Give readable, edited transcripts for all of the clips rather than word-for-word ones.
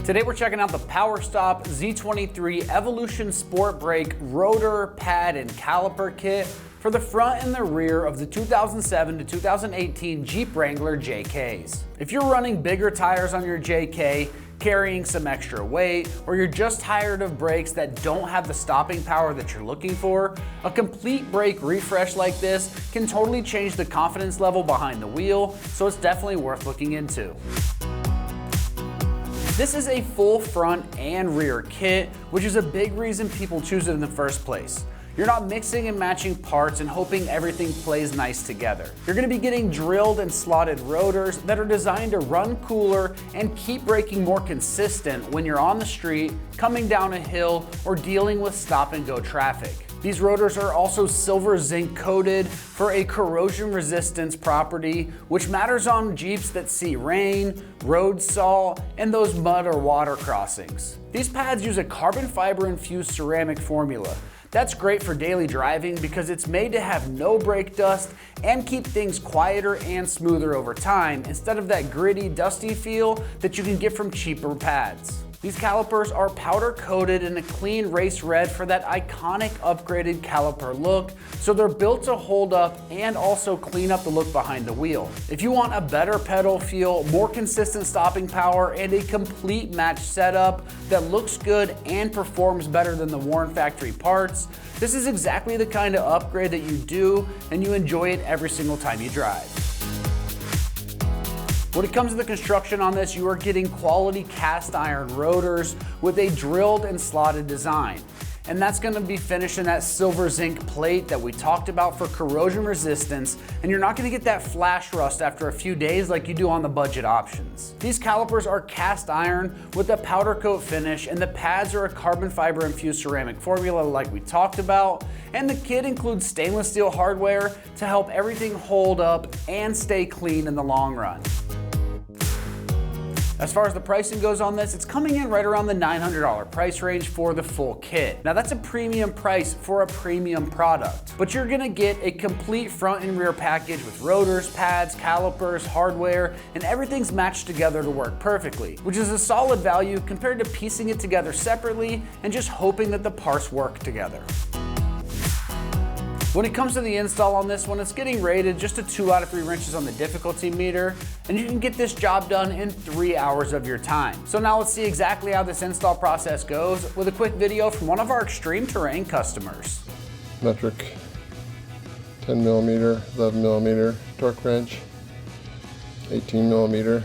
Today we're checking out the PowerStop Z23 Evolution Sport Brake Rotor, Pad, and Caliper Kit for the front and the rear of the 2007 to 2018 Jeep Wrangler JKs. If you're running bigger tires on your JK, carrying some extra weight, or you're just tired of brakes that don't have the stopping power that you're looking for, a complete brake refresh like this can totally change the confidence level behind the wheel, so it's definitely worth looking into. This is a full front and rear kit, which is a big reason people choose it in the first place. You're not mixing and matching parts and hoping everything plays nice together. You're gonna be getting drilled and slotted rotors that are designed to run cooler and keep braking more consistent when you're on the street, coming down a hill, or dealing with stop and go traffic. These rotors are also silver zinc coated for a corrosion resistance property, which matters on Jeeps that see rain, road salt, and those mud or water crossings. These pads use a carbon fiber infused ceramic formula. That's great for daily driving because it's made to have no brake dust and keep things quieter and smoother over time instead of that gritty, dusty feel that you can get from cheaper pads. These calipers are powder coated in a clean race red for that iconic upgraded caliper look, so they're built to hold up and also clean up the look behind the wheel. If you want a better pedal feel, more consistent stopping power, and a complete match setup that looks good and performs better than the worn factory parts, this is exactly the kind of upgrade that you do and you enjoy it every single time you drive. When it comes to the construction on this, you are getting quality cast iron rotors with a drilled and slotted design. And that's gonna be finished in that silver zinc plate that we talked about for corrosion resistance, and you're not gonna get that flash rust after a few days like you do on the budget options. These calipers are cast iron with a powder coat finish, and the pads are a carbon fiber infused ceramic formula like we talked about, and the kit includes stainless steel hardware to help everything hold up and stay clean in the long run. As far as the pricing goes on this, it's coming in right around the $900 price range for the full kit. Now that's a premium price for a premium product, but you're gonna get a complete front and rear package with rotors, pads, calipers, hardware, and everything's matched together to work perfectly, which is a solid value compared to piecing it together separately and just hoping that the parts work together. When it comes to the install on this one, it's getting rated just a 2 out of 3 wrenches on the difficulty meter, and you can get this job done in 3 hours of your time. So now let's see exactly how this install process goes with a quick video from one of our ExtremeTerrain customers. Metric 10mm, 11mm torque wrench, 18mm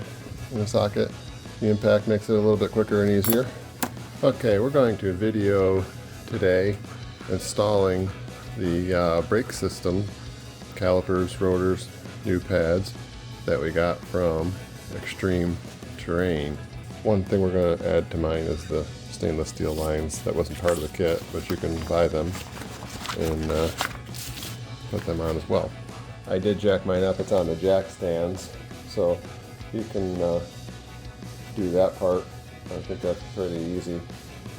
in the socket. The impact makes it a little bit quicker and easier. Okay, we're going to video today installing the brake system, calipers, rotors, new pads that we got from ExtremeTerrain. One thing we're going to add to mine is the stainless steel lines. That wasn't part of the kit, but you can buy them and put them on as well. I did jack mine up. It's on the jack stands, so you can do that part. I think that's pretty easy,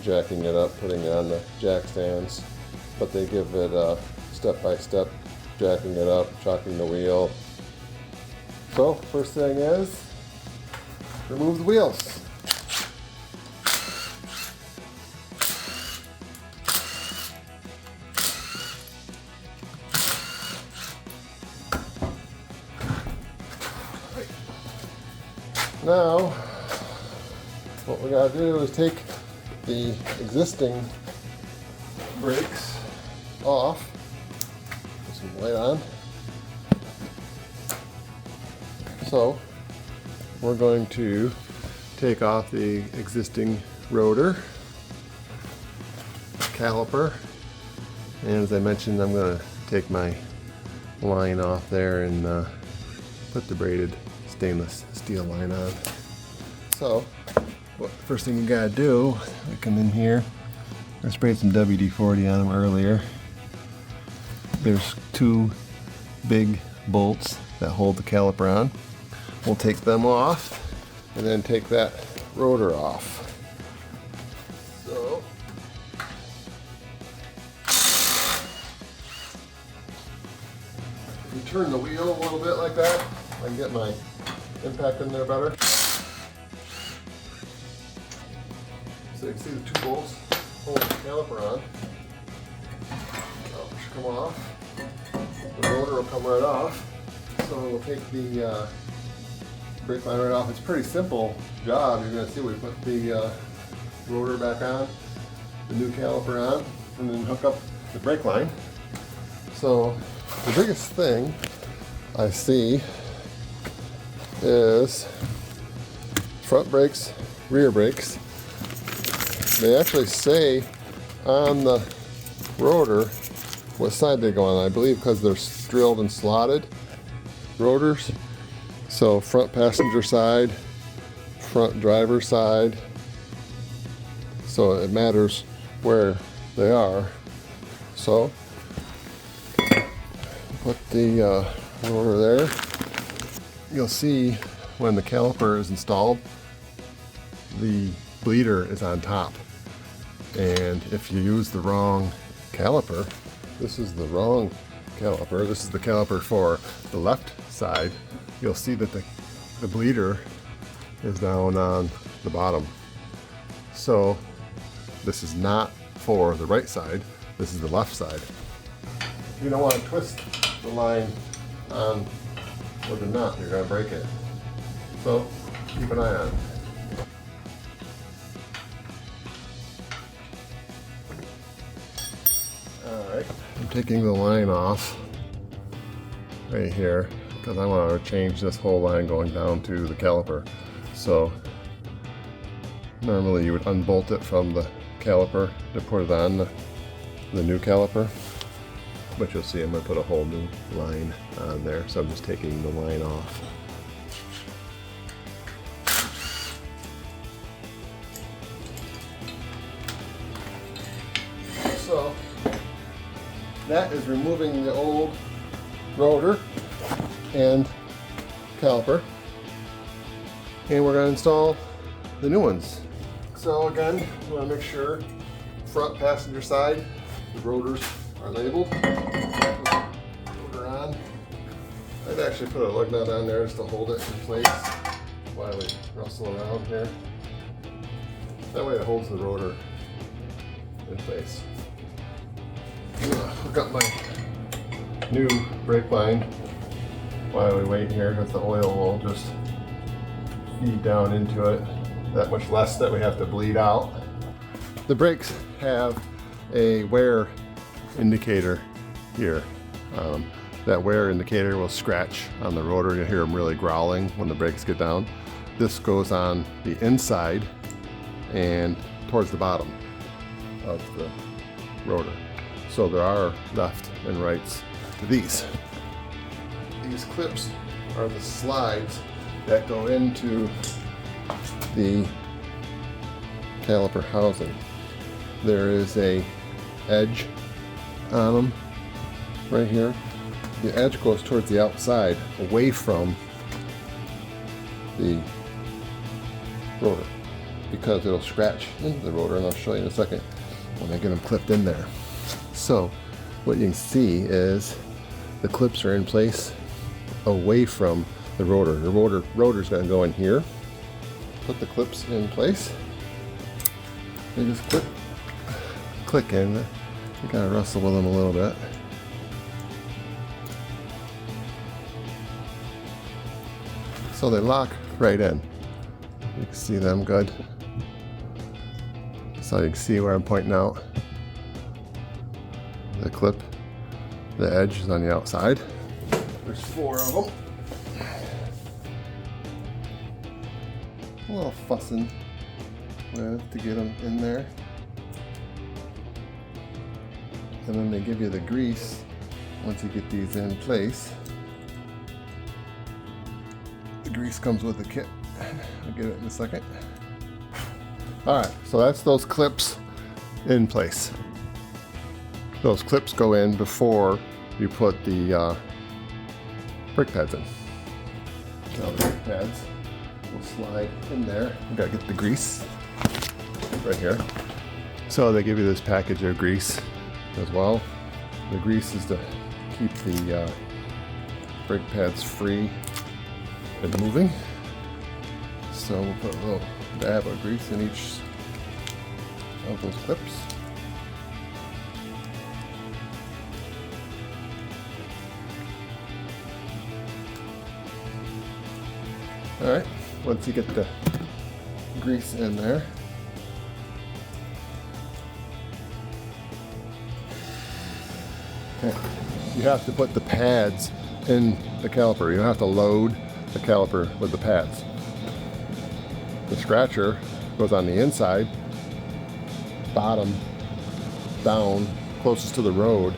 jacking it up, putting it on the jack stands. But they give it a step-by-step, jacking it up, shocking the wheel. So first thing is, remove the wheels. Now, what we gotta do is take the existing brakes off, put some light on. So we're going to take off the existing rotor, caliper, and as I mentioned, I'm going to take my line off there and put the braided stainless steel line on. So first thing you gotta do, I come in here, I sprayed some WD-40 on them earlier. There's 2 big bolts that hold the caliper on. We'll take them off and then take that rotor off. So, if you turn the wheel a little bit like that, I can get my impact in there better. So you can see the two bolts holding the caliper on. Should come off. The rotor will come right off. So we'll take the brake line right off. It's a pretty simple job. You're going to see we put the rotor back on, the new caliper on, and then hook up the brake line. So the biggest thing I see is front brakes, rear brakes. They actually say on the rotor what side they go on. I believe because they're drilled and slotted rotors. So front passenger side, front driver side. So it matters where they are. So put the rotor there. You'll see when the caliper is installed, the bleeder is on top. And if you use the wrong caliper, this is the wrong caliper, this is the caliper for the left side, you'll see that the bleeder is down on the bottom. So this is not for the right side, this is the left side. You don't want to twist the line on with the nut, you're going to break it. So keep an eye on it. Alright, I'm taking the line off right here because I want to change this whole line going down to the caliper. So normally you would unbolt it from the caliper to put it on the new caliper, but you'll see I'm going to put a whole new line on there, so I'm just taking the line off. So that is removing the old rotor and caliper, and we're going to install the new ones. So again, we want to make sure front passenger side, the rotors are labeled. Rotor on. I'd actually put a lug nut on there just to hold it in place while we rustle around here. That way it holds the rotor in place. Hook up my new brake line while we wait here, because the oil will just feed down into it, that much less that we have to bleed out. The brakes have a wear indicator here. That wear indicator will scratch on the rotor. You'll hear them really growling when the brakes get down. This goes on the inside and towards the bottom of the rotor. So there are left and rights to these. These clips are the slides that go into the caliper housing. There is a edge on them right here. The edge goes towards the outside, away from the rotor, because it'll scratch into the rotor, and I'll show you in a second when I get them clipped in there. So what you can see is the clips are in place away from the rotor. The rotor's going to go in here. Put the clips in place. They just click in. You gotta wrestle with them a little bit. So they lock right in. You can see them good. So you can see where I'm pointing out. The clip, the edge is on the outside. There's 4 of them. A little fussing with to get them in there. And then they give you the grease once you get these in place. The grease comes with the kit. I'll get it in a second. Alright, so that's those clips in place. Those clips go in before you put the brake pads in. Now the brake pads will slide in there. We gotta get the grease right here. So they give you this package of grease as well. The grease is to keep the brake pads free and moving. So we'll put a little dab of grease in each of those clips. All right, once you get the grease in there, okay, you have to put the pads in the caliper. You don't have to load the caliper with the pads. The scratcher goes on the inside, bottom down, closest to the road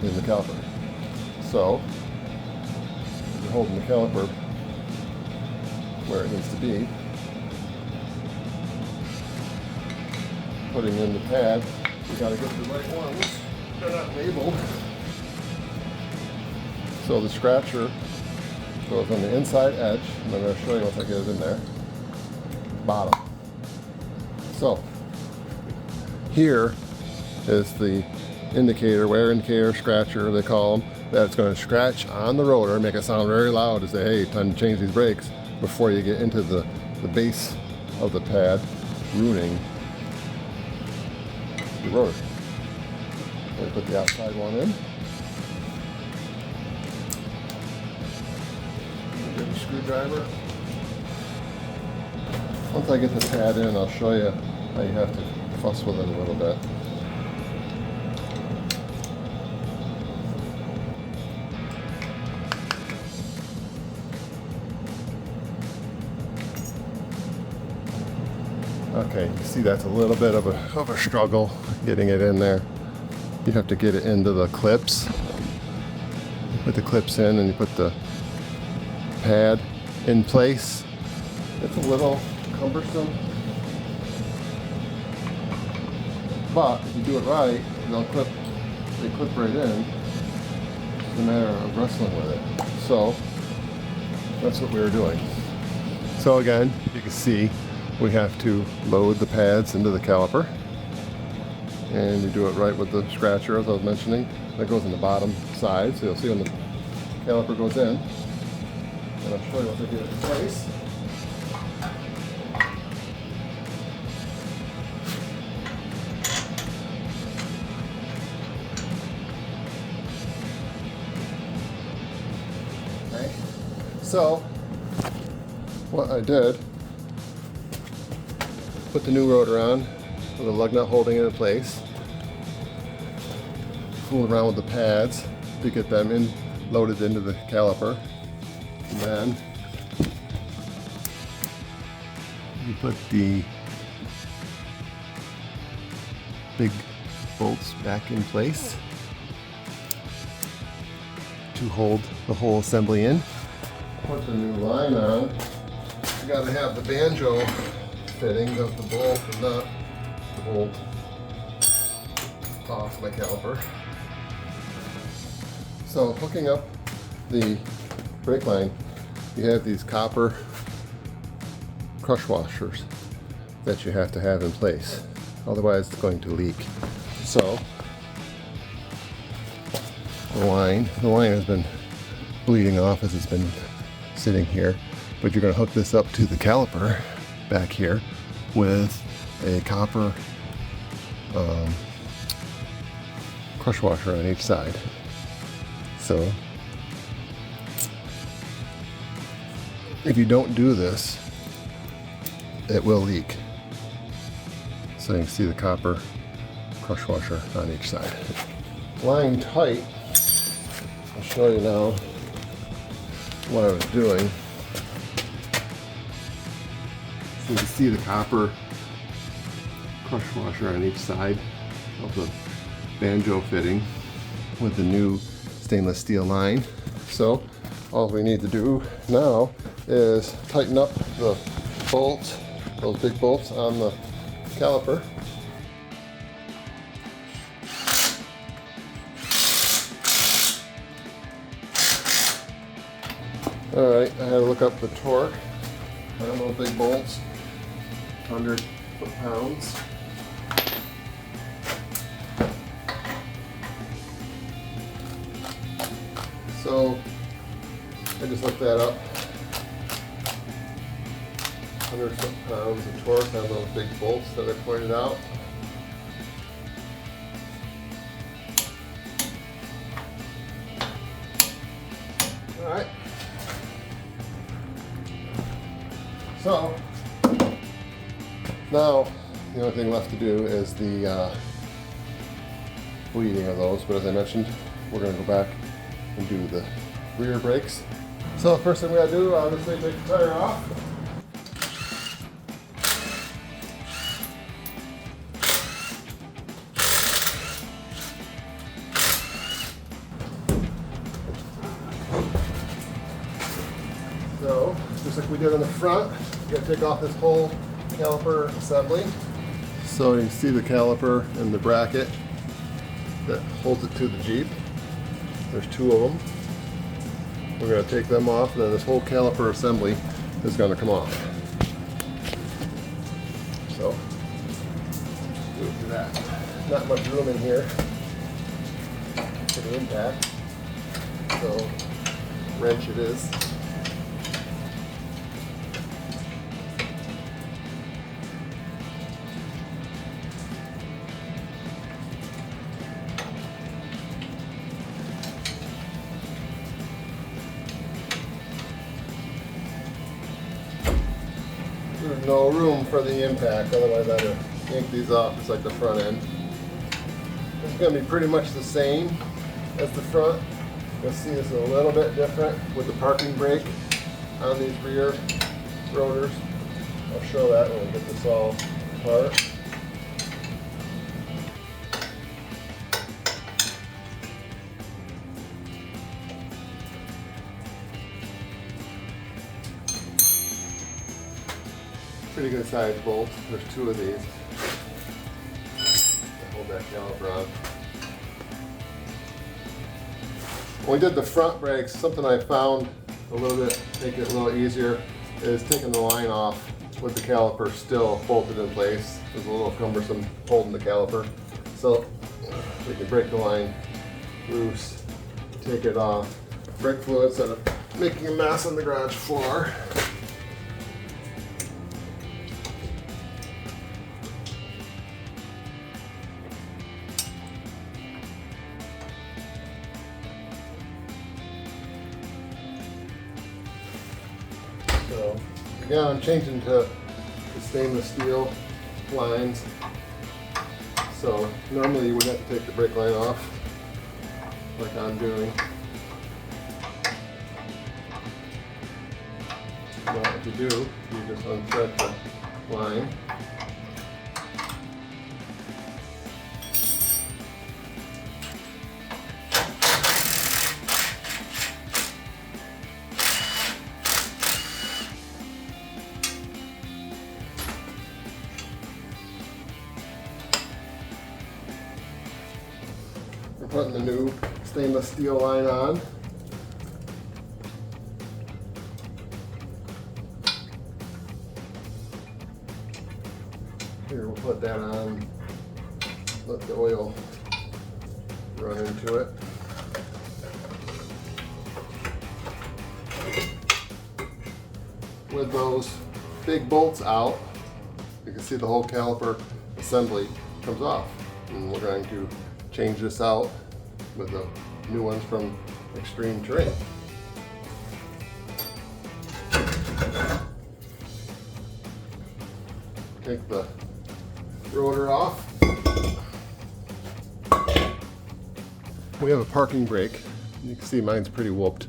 in the caliper. So you're holding the caliper where it needs to be, putting in the pad. You gotta get the right ones. They're not labeled. So the scratcher goes on the inside edge, and I'm going to show you once I get it in there. Bottom. So here is the indicator, wear indicator, scratcher, they call them, that it's going to scratch on the rotor, make it sound very loud to say, hey, time to change these brakes before you get into the base of the pad, ruining the rotor. I put the outside one in. Get the screwdriver. Once I get the pad in, I'll show you how you have to fuss with it a little bit. Okay, you see that's a little bit of a struggle getting it in there. You have to get it into the clips. You put the clips in and you put the pad in place. It's a little cumbersome, but if you do it right, they clip right in. It's a matter of wrestling with it. So that's what we were doing. So again, you can see we have to load the pads into the caliper, and you do it right with the scratcher, as I was mentioning. That goes in the bottom side, so you'll see when the caliper goes in. And I'll show you once I get it in place. Okay. So what I did, put the new rotor on with a lug nut holding it in place. Fool around with the pads to get them loaded into the caliper. And then you put the big bolts back in place to hold the whole assembly in. Put the new line on. You gotta have the banjo fitting of the bolt and not the bolt off my caliper. So hooking up the brake line, you have these copper crush washers that you have to have in place, otherwise it's going to leak. So the line has been bleeding off as it's been sitting here, but you're going to hook this up to the caliper back here with a copper crush washer on each side. So if you don't do this, it will leak. So you can see the copper crush washer on each side. Lying tight, I'll show you now what I was doing. So you can see the copper crush washer on each side of the banjo fitting with the new stainless steel line. So all we need to do now is tighten up the bolts, those big bolts on the caliper. Alright, I had to look up the torque on those big bolts, 100 foot-pounds. So I just looked that up. 100 foot-pounds of torque on those big bolts that I pointed out. All right. So now the only thing left to do is the bleeding of those, but as I mentioned, we're going to go back and do the rear brakes. So the first thing we got to do, obviously, take the tire off. So, just like we did on the front, you got to take off this whole caliper assembly. So you can see the caliper and the bracket that holds it to the Jeep. There's two of them. We're going to take them off, and then this whole caliper assembly is going to come off. So, move to that. Not much room in here for the impact, so wrench it is. There's no room for the impact, otherwise I'd have yanked these off just like the front end. It's going to be pretty much the same as the front. You'll see this is a little bit different with the parking brake on these rear rotors. I'll show that when we get this all apart. Pretty good sized bolt. There's two of these. Hold that caliper on. When we did the front brakes, something I found a little bit, make it a little easier, is taking the line off with the caliper still bolted in place. It was a little cumbersome holding the caliper. So we can break the line loose, take it off. Brake fluid instead of making a mess on the garage floor. So again, I'm changing to the stainless steel lines. So normally you would have to take the brake line off, like I'm doing. But what you do, you just unthread the line. We're putting the new stainless steel line on. Here, we'll put that on, let the oil run into it. With those big bolts out, you can see the whole caliper assembly comes off. And we're going to change this out with the new ones from ExtremeTerrain. Take the rotor off. We have a parking brake. You can see mine's pretty whooped.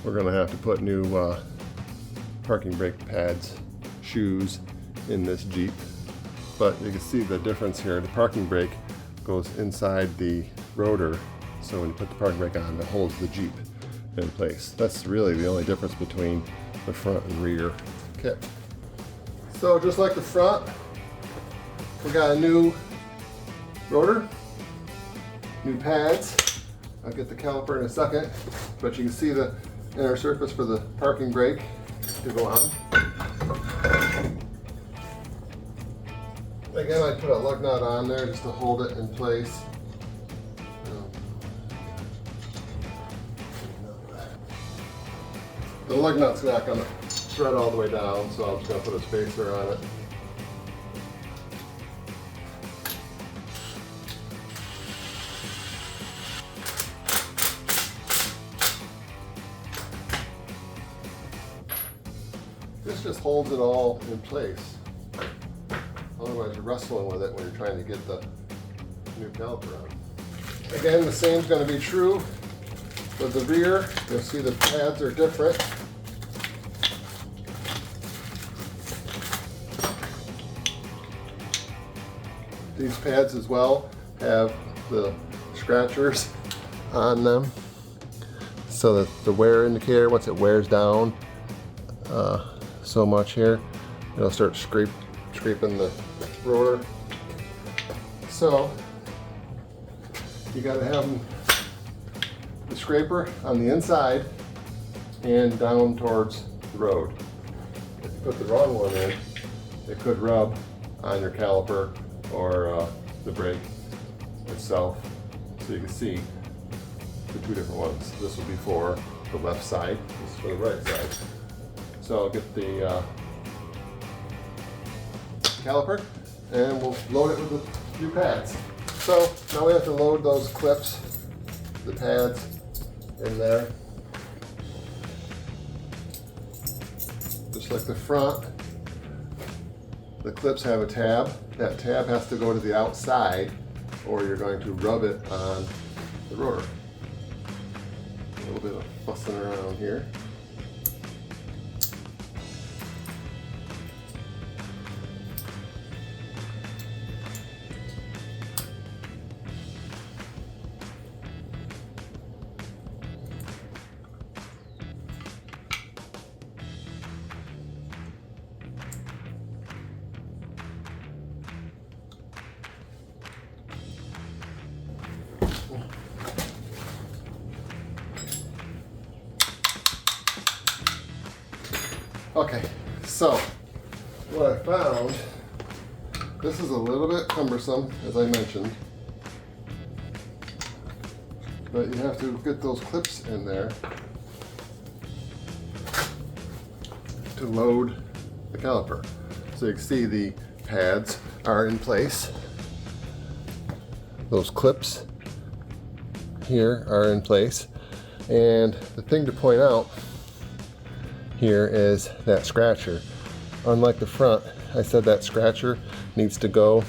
We're going to have to put new parking brake pads, shoes in this Jeep. But you can see the difference here. The parking brake goes inside the rotor, so when you put the parking brake on, it holds the Jeep in place. That's really the only difference between the front and rear kit. So just like the front, we got a new rotor, new pads. I'll get the caliper in a second, but you can see the inner surface for the parking brake to go on. Again, I put a lug nut on there just to hold it in place. The lug nut's not going to thread all the way down, so I'm just going to put a spacer on it. This just holds it all in place. Otherwise you're wrestling with it when you're trying to get the new caliper on. Again, the same is going to be true with the rear. You'll see the pads are different. These pads as well have the scratchers on them, so that the wear indicator, once it wears down so much here, it'll start scraping the rotor. So you got to have the scraper on the inside and down towards the road. If you put the wrong one in, it could rub on your caliper or the brake itself. So you can see the two different ones. This will be for the left side, this is for the right side. So I'll get the caliper and we'll load it with a few pads. So now we have to load those clips, the pads in there. Just like the front, the clips have a tab. That tab has to go to the outside or you're going to rub it on the rotor. A little bit of fussing around here. Okay, so what I found, this is a little bit cumbersome, as I mentioned, but you have to get those clips in there to load the caliper. So you can see the pads are in place. Those clips here are in place. And the thing to point out here is that scratcher. Unlike the front, I said that scratcher needs to go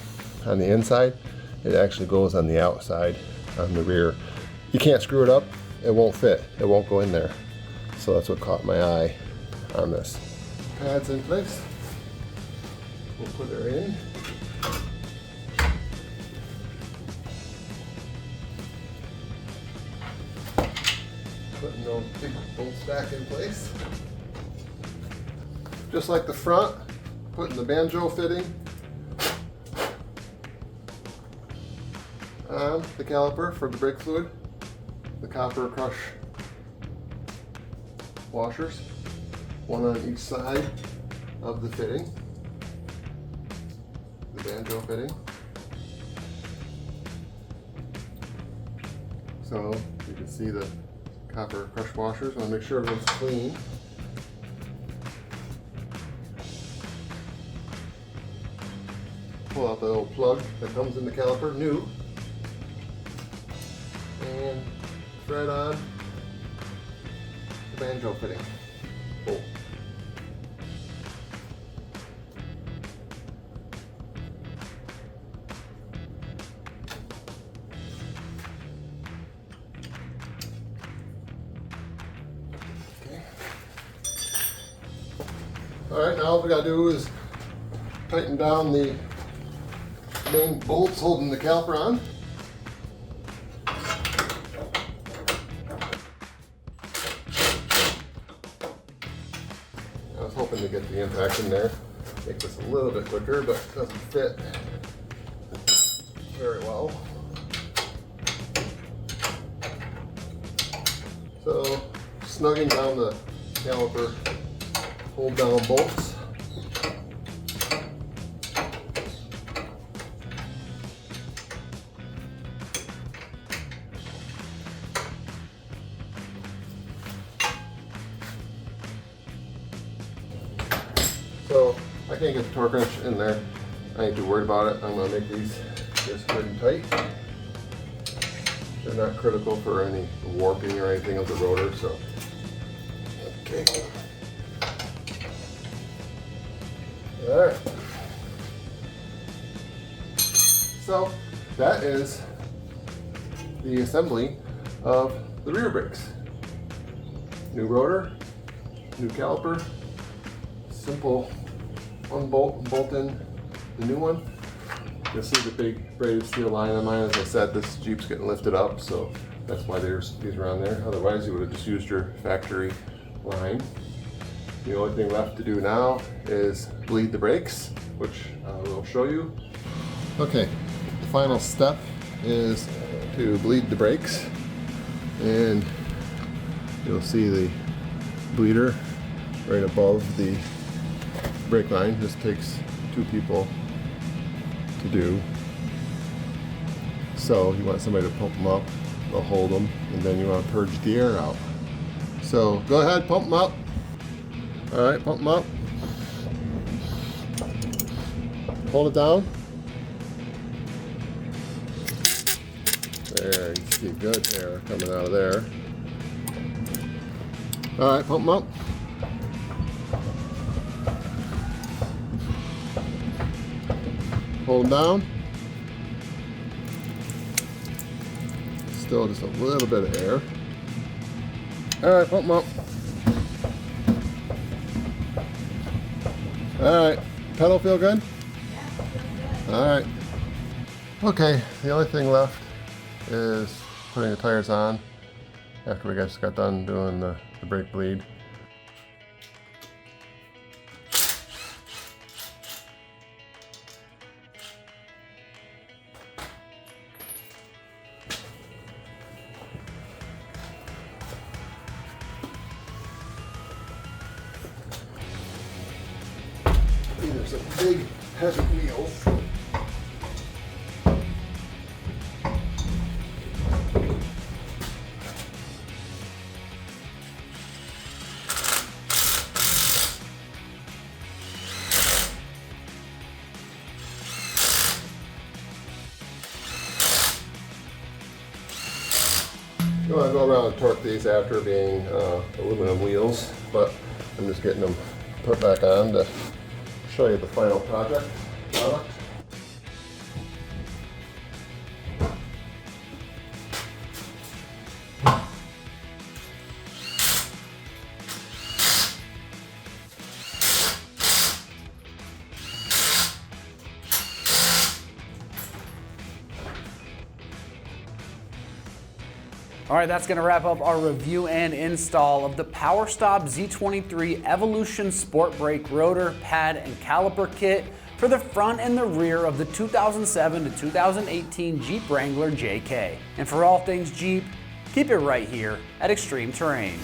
on the inside. It actually goes on the outside, on the rear. You can't screw it up, it won't fit, it won't go in there. So that's what caught my eye on this. Pads in place. We'll put her in. Putting those big bolts back in place. Just like the front, putting the banjo fitting on the caliper for the brake fluid, the copper crush washers, one on each side of the fitting, the banjo fitting. So you can see the copper crush washers. I want to make sure everyone's clean. Pull out the little plug that comes in the caliper, new, and thread on the banjo fitting bolt. Okay. All right, now all we gotta do is tighten down the main bolts holding the caliper on. I was hoping to get the impact in there, make this a little bit quicker, but it doesn't fit very well. So, snugging down the caliper hold down bolts. can't get the torque wrench in there. I ain't too worried about it. I'm going to make these just good and tight. They're not critical for any warping or anything of the rotor, so. Okay. All right. So that is the assembly of the rear brakes. New rotor, new caliper, simple unbolt and bolt in the new one. You'll see the big braided steel line on mine. As I said, this Jeep's getting lifted up, so that's why these are on there. Otherwise, you would have just used your factory line. The only thing left to do now is bleed the brakes, which I will show you. Okay, the final step is to bleed the brakes, and you'll see the bleeder right above the brake line. This takes 2 people to do. So you want somebody to pump them up, they'll hold them, and then you want to purge the air out. So go ahead, pump them up. All right, pump them up. Hold it down. There, you see good air coming out of there. All right, pump them up. Hold them down. Still just a little bit of air. All right, pump them up. All right, pedal feel good? All right. Okay, the only thing left is putting the tires on after we just got done doing the brake bleed. These are some big, heavy wheels. You want to go around and torque these after being aluminum wheels, but I'm just getting them put back on to show you the final product. All right, that's gonna wrap up our review and install of the PowerStop Z23 Evolution Sport Brake Rotor, Pad, and Caliper Kit for the front and the rear of the 2007 to 2018 Jeep Wrangler JK. And for all things Jeep, keep it right here at Extreme Terrain.